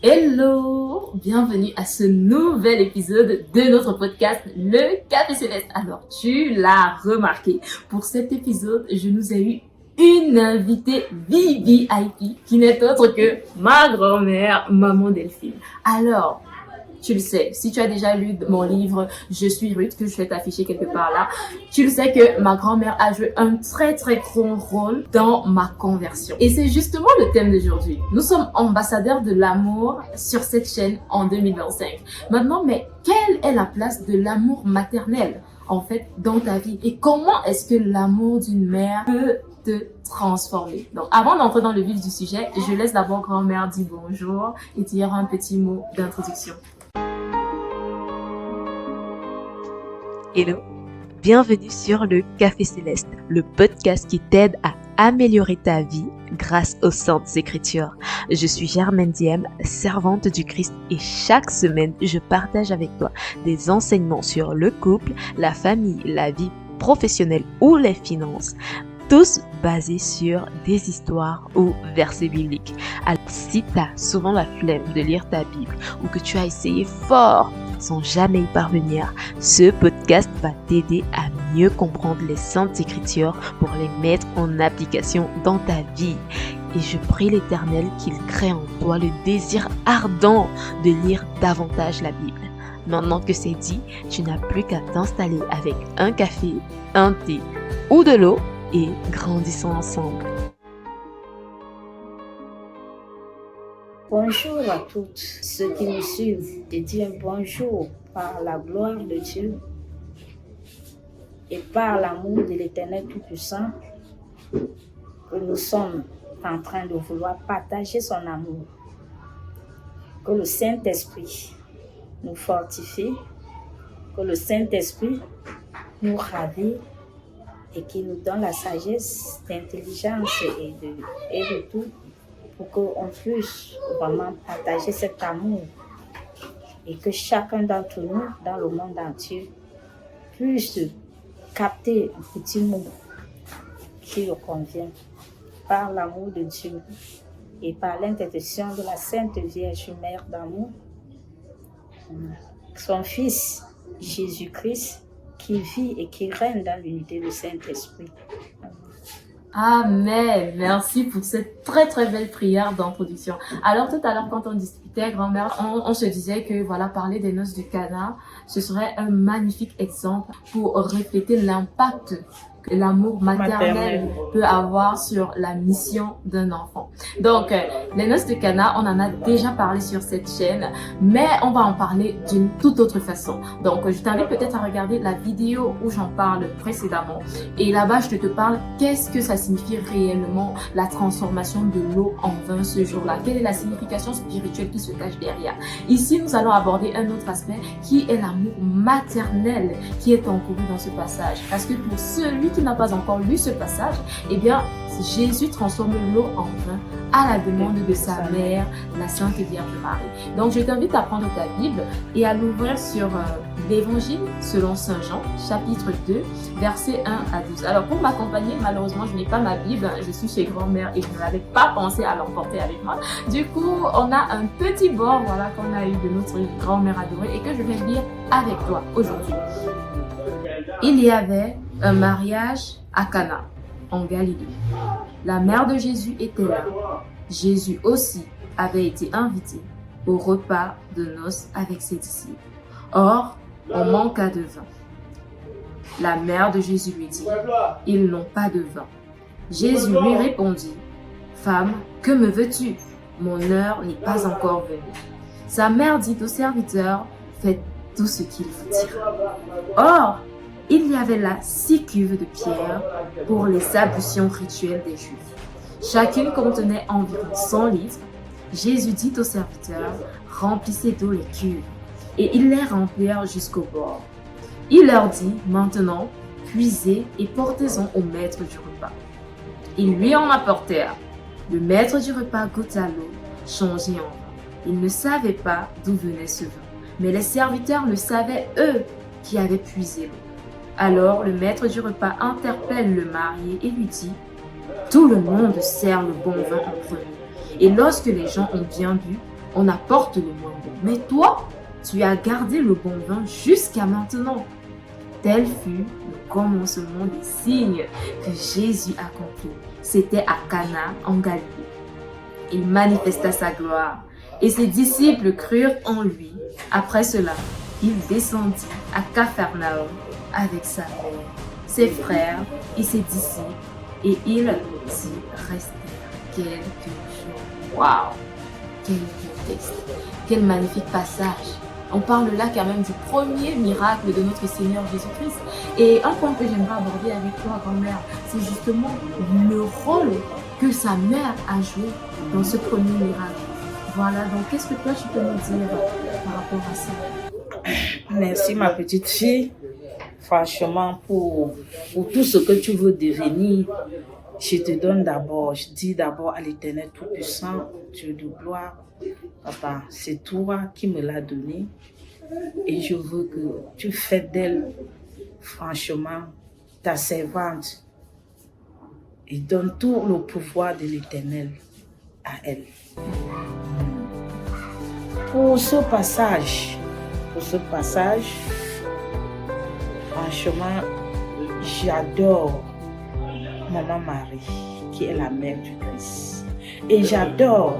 Hello, bienvenue à ce nouvel épisode de notre podcast Le Café Céleste. Alors, tu l'as remarqué, pour cet épisode, je nous ai eu une invitée VVIP qui n'est autre que ma grand-mère, Maman Delphine. Alors, tu le sais, si tu as déjà lu mon livre « Je suis Ruth » que je vais t'afficher quelque part là, tu le sais que ma grand-mère a joué un très grand rôle dans ma conversion. Et c'est justement le thème d'aujourd'hui. Nous sommes ambassadeurs de l'amour sur cette chaîne en 2025. Maintenant, mais quelle est la place de l'amour maternel en fait dans ta vie? Et comment est-ce que l'amour d'une mère peut te transformer? Donc, avant d'entrer dans le vif du sujet, je laisse d'abord grand-mère dire bonjour et dire un petit mot d'introduction. Hello, bienvenue sur le Café Céleste, le podcast qui t'aide à améliorer ta vie grâce aux Saintes Écritures. Je suis Germaine Diem, servante du Christ, et chaque semaine, je partage avec toi des enseignements sur le couple, la famille, la vie professionnelle ou les finances, tous basés sur des histoires ou versets bibliques. Alors, si tu as souvent la flemme de lire ta Bible ou que tu as essayé fort sans jamais y parvenir, ce podcast va t'aider à mieux comprendre les Saintes Écritures pour les mettre en application dans ta vie. Et je prie l'Éternel qu'il crée en toi le désir ardent de lire davantage la Bible. Maintenant que c'est dit, tu n'as plus qu'à t'installer avec un café, un thé ou de l'eau et grandissons ensemble. Bonjour à toutes ceux qui nous suivent. Je dis un bonjour par la gloire de Dieu et par l'amour de l'Éternel Tout-Puissant que nous sommes en train de vouloir partager son amour. Que le Saint-Esprit nous fortifie, que le Saint-Esprit nous ravit et qui nous donne la sagesse, l'intelligence et de tout pour qu'on puisse vraiment partager cet amour et que chacun d'entre nous dans le monde entier puisse capter un petit mot qui lui convient par l'amour de Dieu et par l'intercession de la Sainte Vierge Mère d'amour, son Fils Jésus-Christ qui vit et qui règne dans l'unité du Saint-Esprit. Amen. Merci pour cette très belle prière d'introduction. Alors tout à l'heure quand on discutait, grand-mère, on se disait que voilà, parler des noces de Cana, ce serait un magnifique exemple pour refléter l'impact que l'amour maternel peut avoir sur la mission d'un enfant. Donc, les noces de Cana, on en a déjà parlé sur cette chaîne, mais on va en parler d'une toute autre façon. Donc, je t'invite peut-être à regarder la vidéo où j'en parle précédemment. Et là-bas, je te parle qu'est-ce que ça signifie réellement la transformation de l'eau en vin ce jour-là. Quelle est la signification spirituelle qui se cache derrière. Ici, nous allons aborder un autre aspect qui est l'amour maternel qui est encouru dans ce passage. Parce que pour celui qui n'a pas encore lu ce passage, eh bien, Jésus transforme l'eau en vin à la demande de sa mère, la Sainte Vierge Marie. Donc, je t'invite à prendre ta Bible et à l'ouvrir sur l'Évangile selon Saint Jean, chapitre 2, versets 1 à 12. Alors, pour m'accompagner, malheureusement, je n'ai pas ma Bible, je suis chez grand-mère et je n'avais pas pensé à l'emporter avec moi. Du coup, on a un petit bord, voilà, qu'on a eu de notre grand-mère adorée et que je vais lire avec toi aujourd'hui. Il y avait un mariage à Cana, en Galilée. La mère de Jésus était là. Jésus aussi avait été invité au repas de noces avec ses disciples. Or, on manqua de vin. La mère de Jésus lui dit, « Ils n'ont pas de vin. » Jésus lui répondit, « Femme, que me veux-tu? Mon heure n'est pas encore venue. » Sa mère dit au serviteur, « Faites tout ce qu'il vous dira. » Or, il y avait là 6 cuves de pierre pour les ablutions rituelles des Juifs. Chacune contenait environ 100 litres. Jésus dit aux serviteurs, « Remplissez d'eau les cuves. » Et ils les remplirent jusqu'au bord. Il leur dit, « Maintenant, puisez et portez-en au maître du repas. » Ils lui en apportèrent. Le maître du repas goûta l'eau, changée en vin. Il ne savait pas d'où venait ce vin, mais les serviteurs le savaient, eux, qui avaient puisé l'eau. Alors le maître du repas interpelle le marié et lui dit « Tout le monde sert le bon vin en premier. Et lorsque les gens ont bien bu, on apporte le moins bon. Mais toi, tu as gardé le bon vin jusqu'à maintenant. Tel fut le commencement des signes que Jésus accomplit. C'était à Cana, en Galilée. Il manifesta sa gloire et ses disciples crurent en lui. Après cela, il descendit à Capharnaüm avec sa mère, ses frères et ses disciples, et ils y restèrent quelques jours. Waouh! Quel contexte! Quel magnifique passage! On parle là quand même du premier miracle de notre Seigneur Jésus-Christ. Et un point que j'aimerais aborder avec toi, grand-mère, c'est justement le rôle que sa mère a joué dans ce premier miracle. Voilà, donc qu'est-ce que toi tu peux nous dire par rapport à ça? Merci ma petite fille. Franchement, pour tout ce que tu veux devenir, je te donne d'abord, je dis d'abord à l'Éternel Tout-Puissant, Dieu de gloire, Papa, c'est toi qui me l'as donné et je veux que tu fais d'elle, franchement, ta servante et donne tout le pouvoir de l'Éternel à elle. Pour ce passage, franchement, j'adore Maman Marie, qui est la mère du Christ. Et j'adore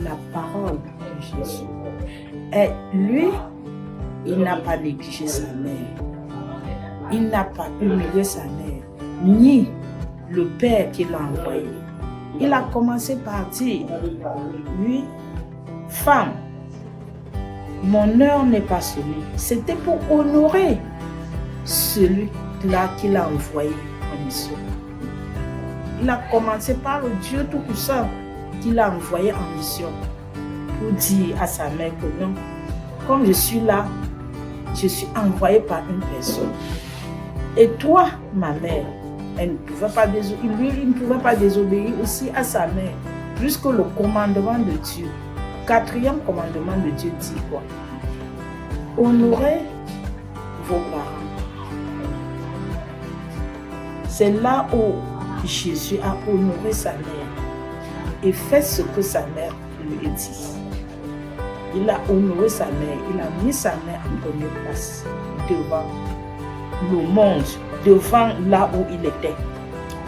la parole de Jésus. Et lui, il n'a pas négligé sa mère. Il n'a pas humilié sa mère, ni le Père qui l'a envoyé. Il a commencé par dire, lui, femme, mon heure n'est pas sonée. C'était pour honorer celui-là qui l'a envoyé en mission. Il a commencé par le Dieu Tout-Puissant qui l'a envoyé en mission pour dire à sa mère que non, comme je suis là, je suis envoyé par une personne. Et toi, ma mère, il ne pouvait pas désobéir aussi à sa mère, puisque le commandement de Dieu, le 4e commandement de Dieu dit quoi? Honorez vos parents. C'est là où Jésus a honoré sa mère et fait ce que sa mère lui a dit. Il a honoré sa mère, il a mis sa mère en première place devant le monde, devant là où il était.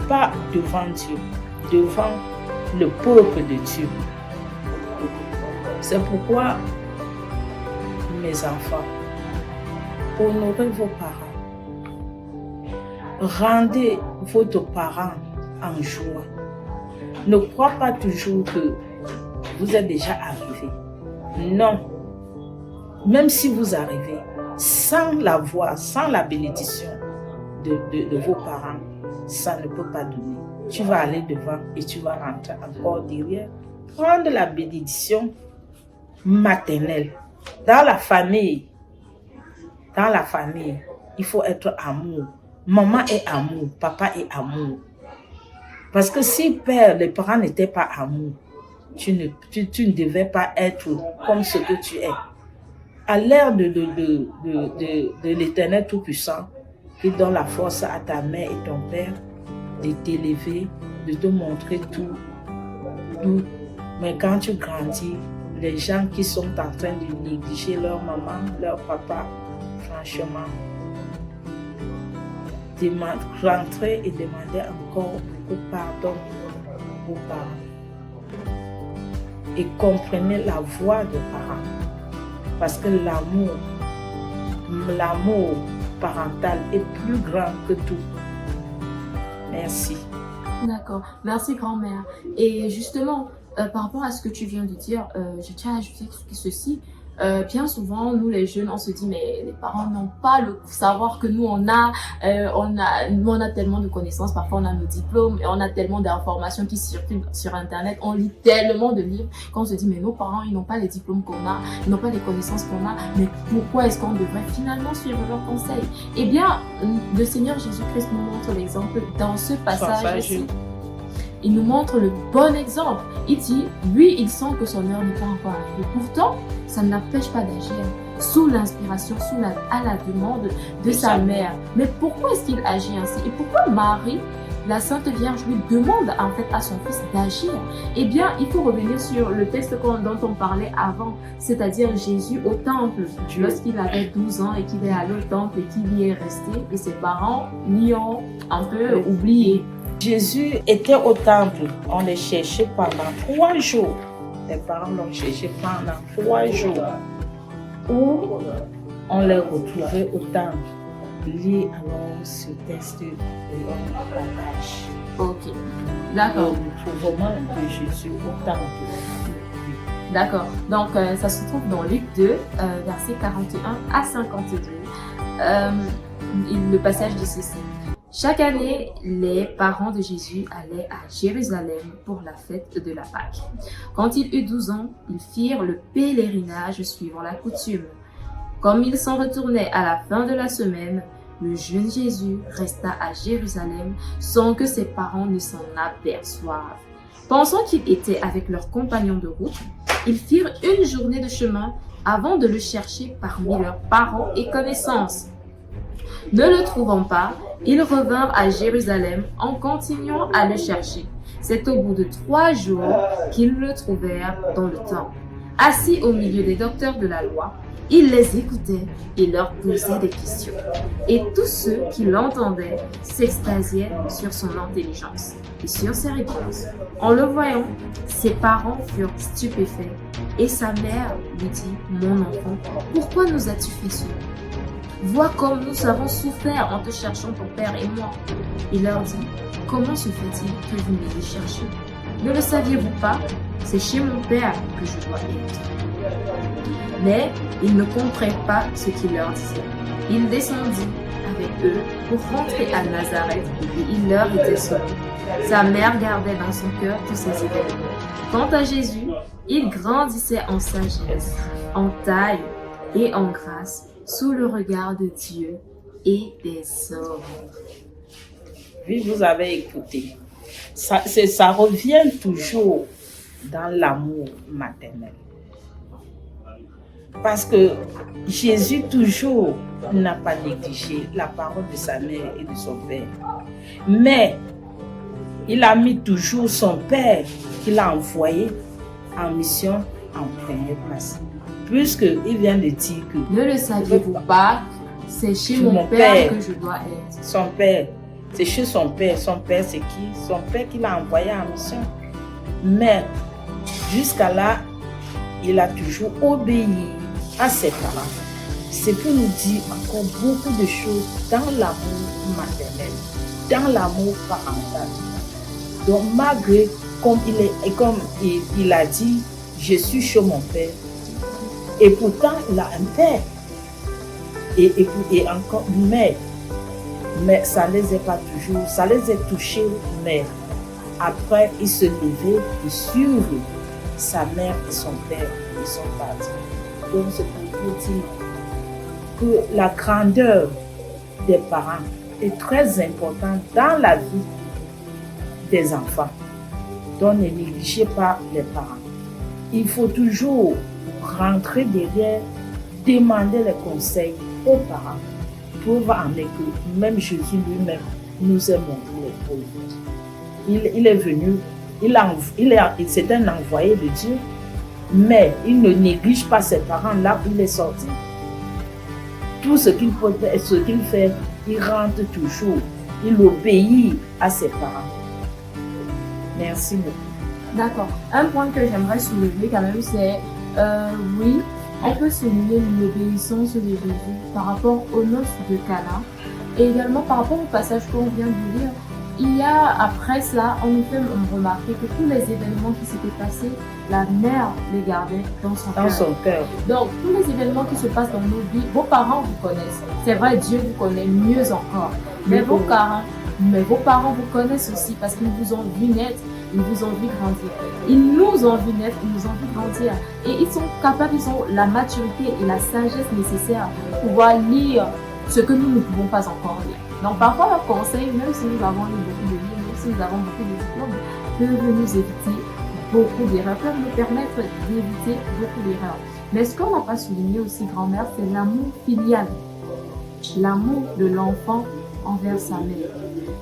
Pas devant Dieu, devant le peuple de Dieu. C'est pourquoi, mes enfants, honorez vos parents. Rendez votre parent en joie. Ne crois pas toujours que vous êtes déjà arrivé. Non. Même si vous arrivez, sans la voix, sans la bénédiction de vos parents, ça ne peut pas donner. Tu vas aller devant et tu vas rentrer encore derrière. Prendre la bénédiction maternelle. Dans la famille, il faut être amour. Maman est amour, papa est amour. Parce que si les parents n'étaient pas amour, tu ne devais pas être comme ce que tu es. À l'ère de l'Éternel Tout-Puissant, qui donne la force à ta mère et ton père de t'élever, de te montrer tout. Mais quand tu grandis, les gens qui sont en train de négliger leur maman, leur papa, franchement, rentrer et demander encore beaucoup pardon aux parents. Et comprenez la voix des parents. Parce que l'amour parental est plus grand que tout. Merci. D'accord. Merci, grand-mère. Et justement, par rapport à ce que tu viens de dire, je tiens à ajouter ceci. Bien souvent, nous les jeunes, on se dit mais les parents n'ont pas le savoir que nous on a tellement de connaissances, parfois on a nos diplômes et on a tellement d'informations qui circulent sur internet, on lit tellement de livres qu'on se dit mais nos parents ils n'ont pas les diplômes qu'on a, ils n'ont pas les connaissances qu'on a, mais pourquoi est-ce qu'on devrait finalement suivre leurs conseils? Eh bien, le Seigneur Jésus-Christ nous montre l'exemple dans ce passage aussi. Il nous montre le bon exemple. Il dit, lui, il sent que son heure n'est pas encore arrivée. Pourtant, ça ne l'empêche pas d'agir sous l'inspiration, à la demande de sa mère. Mais pourquoi est-ce qu'il agit ainsi? Et pourquoi Marie la Sainte Vierge lui demande en fait à son fils d'agir. Eh bien, il faut revenir sur le texte dont on parlait avant, c'est-à-dire Jésus au temple. Lorsqu'il avait 12 ans et qu'il est allé au temple et qu'il y est resté, et ses parents l'y ont un peu oublié. Jésus était au temple, on le cherchait pendant 3 jours. Les parents l'ont cherché pendant 3 jours. Où on les retrouvait au temple. Lis alors ce texte de l'homme partage. Ok, d'accord. Le recouvrement de Jésus au temple. D'accord. Donc, ça se trouve dans Luc 2, versets 41 à 52. Le passage dit ceci. Chaque année, les parents de Jésus allaient à Jérusalem pour la fête de la Pâque. Quand il eut 12 ans, ils firent le pèlerinage suivant la coutume. Comme ils s'en retournaient à la fin de la semaine, le jeune Jésus resta à Jérusalem sans que ses parents ne s'en aperçoivent. Pensant qu'il était avec leurs compagnons de route, ils firent une journée de chemin avant de le chercher parmi leurs parents et connaissances. Ne le trouvant pas, ils revinrent à Jérusalem en continuant à le chercher. C'est au bout de 3 jours qu'ils le trouvèrent dans le temple. Assis au milieu des docteurs de la loi, il les écoutait et leur posait des questions. Et tous ceux qui l'entendaient s'extasiaient sur son intelligence et sur ses réponses. En le voyant, ses parents furent stupéfaits et sa mère lui dit « Mon enfant, pourquoi nous as-tu fait cela ? Vois comme nous avons souffert en te cherchant ton père et moi. » Il leur dit « Comment se fait-il que vous m'ayez cherché ? Ne le saviez-vous pas ? C'est chez mon père que je dois être. » Mais ils ne comprenaient pas ce qu'il leur disait. Il descendit avec eux pour rentrer à Nazareth et il leur était sauvé. Sa mère gardait dans son cœur tous ces événements. Quant à Jésus, il grandissait en sagesse, en taille et en grâce, sous le regard de Dieu et des hommes. Oui, vous avez écouté. Ça revient toujours dans l'amour maternel. Parce que Jésus toujours n'a pas négligé la parole de sa mère et de son père. Mais il a mis toujours son père qu'il a envoyé en mission en première place. Puisqu'il vient de dire que... Ne le saviez-vous pas, c'est chez mon père que je dois être. Son père, c'est chez son père. Son père, c'est qui? Son père qui l'a envoyé en mission. Mais jusqu'à là, il a toujours obéi à ses parents. C'est pour nous dire encore beaucoup de choses dans l'amour maternel, dans l'amour parental. Donc malgré, comme il a dit, je suis chez mon père, et pourtant il a un père, et encore une mère, mais ça ne les a pas toujours, ça les a touchés, mais après il se levait et suivait sa mère et son père, ils sont partis. Donc c'est pour vous dire que la grandeur des parents est très importante dans la vie des enfants. Donc ne négligez pas les parents. Il faut toujours rentrer derrière, demander les conseils aux parents pour voir que même Jésus lui-même nous a montré les pauvres. Il est venu, c'est un envoyé de Dieu, mais il ne néglige pas ses parents là où il est sorti. Tout ce qu'il fait, il rentre toujours, il obéit à ses parents. Merci beaucoup. D'accord. Un point que j'aimerais soulever quand même, c'est oui, on peut souligner l'obéissance de Jésus par rapport aux noces de Cana et également par rapport au passage qu'on vient de lire. Il y a, après cela, on nous fait remarquer que tous les événements qui s'étaient passés, la mère les gardait dans son cœur. Donc, tous les événements qui se passent dans nos vies, vos parents vous connaissent. C'est vrai, Dieu vous connaît mieux encore. Mais vos parents vous connaissent aussi parce qu'ils vous ont vu naître, ils vous ont vu grandir. Ils nous ont vu naître, ils nous ont vu grandir. Et ils sont capables, ils ont la maturité et la sagesse nécessaires pour pouvoir lire ce que nous ne pouvons pas encore lire. Donc parfois leurs conseils, même si nous avons lu beaucoup de livres, même si nous avons beaucoup de diplômes, peuvent nous éviter beaucoup d'erreurs, peuvent nous permettre d'éviter beaucoup d'erreurs. Mais ce qu'on n'a pas souligné aussi, grand-mère, c'est l'amour filial. L'amour de l'enfant envers sa mère.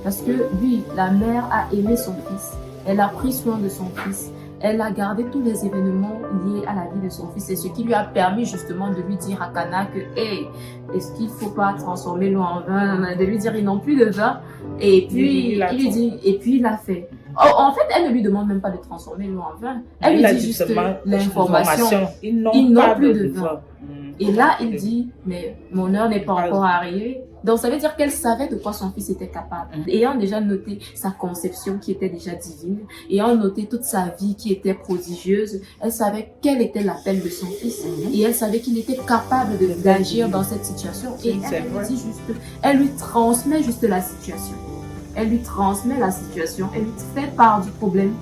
Parce que oui, la mère a aimé son fils, elle a pris soin de son fils, elle a gardé tous les événements liés à la vie de son fils. C'est ce qui lui a permis justement de lui dire à Cana que hey, est-ce qu'il ne faut pas transformer l'eau en vin, de lui dire ils n'ont plus de vin. Et puis il lui dit, et puis il l'a fait. Oh, en fait, elle ne lui demande même pas de transformer l'eau en vin. Elle lui dit juste l'information. Ils n'ont plus de vin. Et là, il dit, mais mon heure n'est pas encore arrivée. Donc, ça veut dire qu'elle savait de quoi son fils était capable. Ayant déjà noté sa conception qui était déjà divine, ayant noté toute sa vie qui était prodigieuse, elle savait quel était l'appel de son fils. Et elle savait qu'il était capable d'agir dans cette situation. Et elle lui dit juste, elle lui transmet juste la situation. Elle lui transmet la situation, elle lui fait part du problème.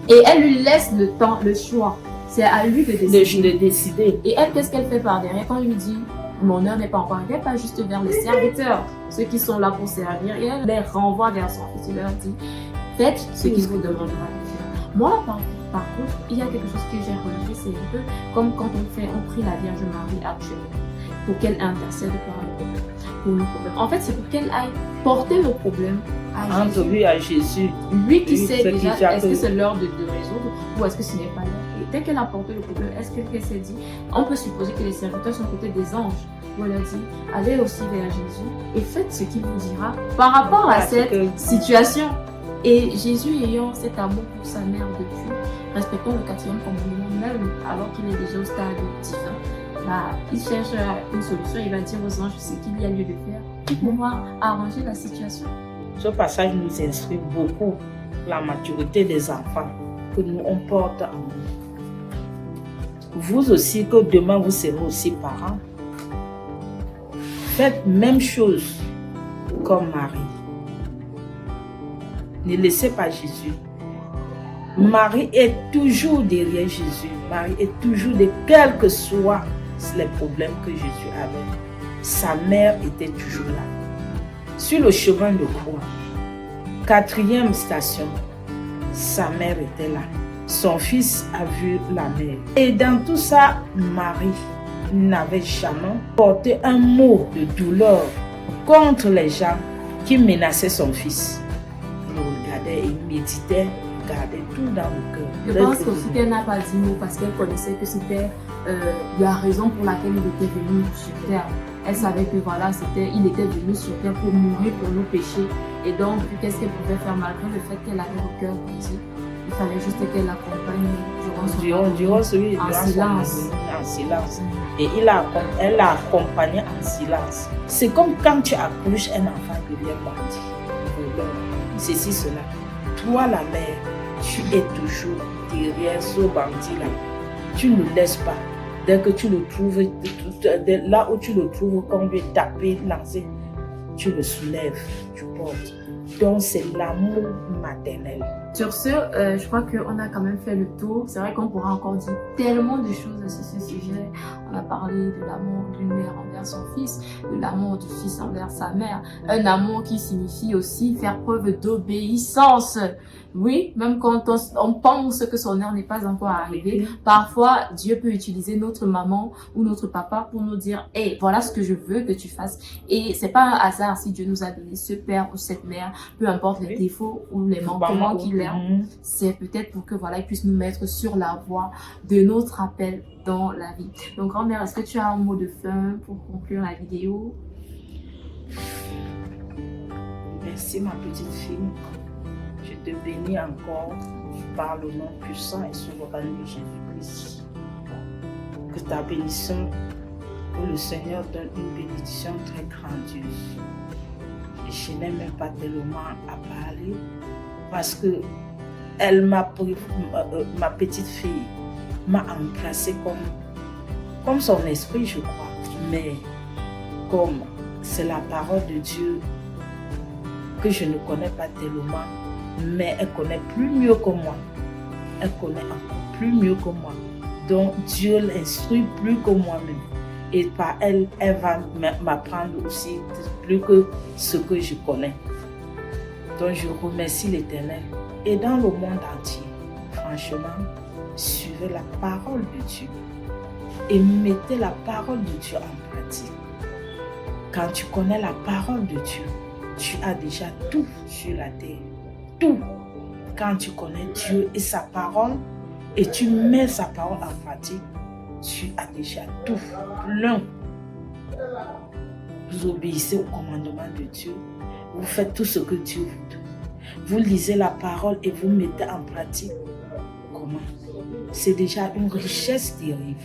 Et elle lui laisse le temps, le choix. C'est à lui de décider. Et elle, qu'est-ce qu'elle fait par derrière quand il lui dit mon heure n'est pas encore arrivée, pas juste vers les serviteurs, ceux qui sont là pour servir, et elle les renvoie vers son fils. Il leur dit faites ce qu'il vous demandera de faire. Moi, par contre, il y a quelque chose que j'ai relevé, c'est un peu comme quand on prie la Vierge Marie actuellement, pour qu'elle intercède pour nos problèmes. En fait, c'est pour qu'elle aille porter nos problèmes à Jésus. Lui à Jésus. Lui qui sait déjà, est-ce que c'est l'heure de résoudre ou est-ce que ce n'est pas l'heure. Et dès qu'elle a porté le problème, est-ce qu'elle s'est dit, on peut supposer que les serviteurs sont peut-être des anges. Où elle a dit, allez aussi vers Jésus et faites ce qu'il vous dira par rapport à cette situation. Et Jésus ayant cet amour pour sa mère depuis, respectant le 4e commandement, même alors qu'il est déjà au stade divin, il cherche une solution, il va dire aux anges ce qu'il y a lieu de faire pour pouvoir arranger la situation. Ce passage nous instruit beaucoup la maturité des enfants que nous on porte en nous. Vous aussi, que demain vous serez aussi parents, faites même chose comme Marie. Ne laissez pas Jésus. Marie est toujours derrière Jésus. Marie est toujours de quels que soient les problèmes que Jésus avait. Sa mère était toujours là. Sur le chemin de croix, 4e station, sa mère était là. Son fils a vu la mère. Et dans tout ça, Marie n'avait jamais porté un mot de douleur contre les gens qui menaçaient son fils. Il regardait, il méditait, il gardait tout dans le cœur. Je pense aussi qu'elle n'a pas dit mot parce qu'elle connaissait que c'était la raison pour laquelle il était venu sur terre. Elle savait que voilà, il était venu sur terre pour mourir pour nos péchés. Et donc, qu'est-ce qu'elle pouvait faire malgré le fait qu'elle avait le cœur brisé? Il fallait juste qu'elle l'accompagne durant en silence. Et elle l'a accompagnée en silence. C'est comme quand tu accouches un enfant qui devient bandit. Ceci, cela. Toi, la mère, tu es toujours derrière ce bandit-là. Tu ne le laisses pas. Dès que tu le trouves, là où tu le trouves, quand tu es tapé, lancé, tu le soulèves, tu portes. Donc, c'est l'amour maternel. Sur ce, je crois qu'on a quand même fait le tour. C'est vrai qu'on pourra encore dire tellement de choses sur ce sujet. On a parlé de l'amour d'une mère envers son fils, de l'amour du fils envers sa mère. Un amour qui signifie aussi faire preuve d'obéissance. Oui, même quand on pense que son heure n'est pas encore arrivée, parfois Dieu peut utiliser notre maman ou notre papa pour nous dire « Hey, voilà ce que je veux que tu fasses ». Et c'est pas un hasard si Dieu nous a donné ce père ou cette mère, peu importe les défauts ou les manquements qu'il a. C'est peut-être pour que voilà, il puisse nous mettre sur la voie de notre appel dans la vie. Donc grand-mère, est-ce que tu as un mot de fin pour conclure la vidéo? Merci ma petite fille. Je te bénis encore par le nom puissant et souverain de Jésus-Christ. Que ta bénédiction, que le Seigneur donne une bénédiction très grandiose. Et je n'ai même pas tellement à parler parce que elle m'a pris, ma petite fille m'a embrassé comme son esprit, je crois. Mais comme c'est la parole de Dieu que je ne connais pas tellement, mais elle connaît plus mieux que moi. Elle connaît encore plus mieux que moi. Donc Dieu l'instruit plus que moi-même. Et par elle, elle va m'apprendre aussi plus que ce que je connais. Donc je remercie l'Éternel. Et dans le monde entier, franchement, suivez la parole de Dieu. Et mettez la parole de Dieu en pratique. Quand tu connais la parole de Dieu, tu as déjà tout sur la terre. Tout. Quand tu connais Dieu et sa parole et tu mets sa parole en pratique, tu as déjà tout plein. Vous obéissez au commandement de Dieu. Vous faites tout ce que Dieu vous donne. Vous lisez la parole et vous mettez en pratique. Comment? C'est déjà une richesse derrière.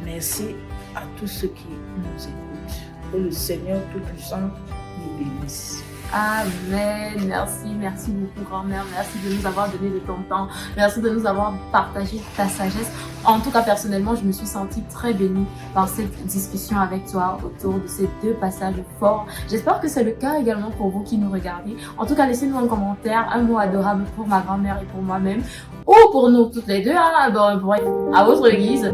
Merci à tous ceux qui nous écoutent. Que le Seigneur Tout-Puissant nous bénisse. Amen. Merci beaucoup grand-mère. Merci de nous avoir donné de ton temps. Merci de nous avoir partagé ta sagesse. En tout cas, personnellement, je me suis sentie très bénie par cette discussion avec toi autour de ces deux passages forts. J'espère que c'est le cas également pour vous qui nous regardez. En tout cas, laissez-nous un commentaire, un mot adorable pour ma grand-mère et pour moi-même, ou pour nous toutes les deux, à votre guise.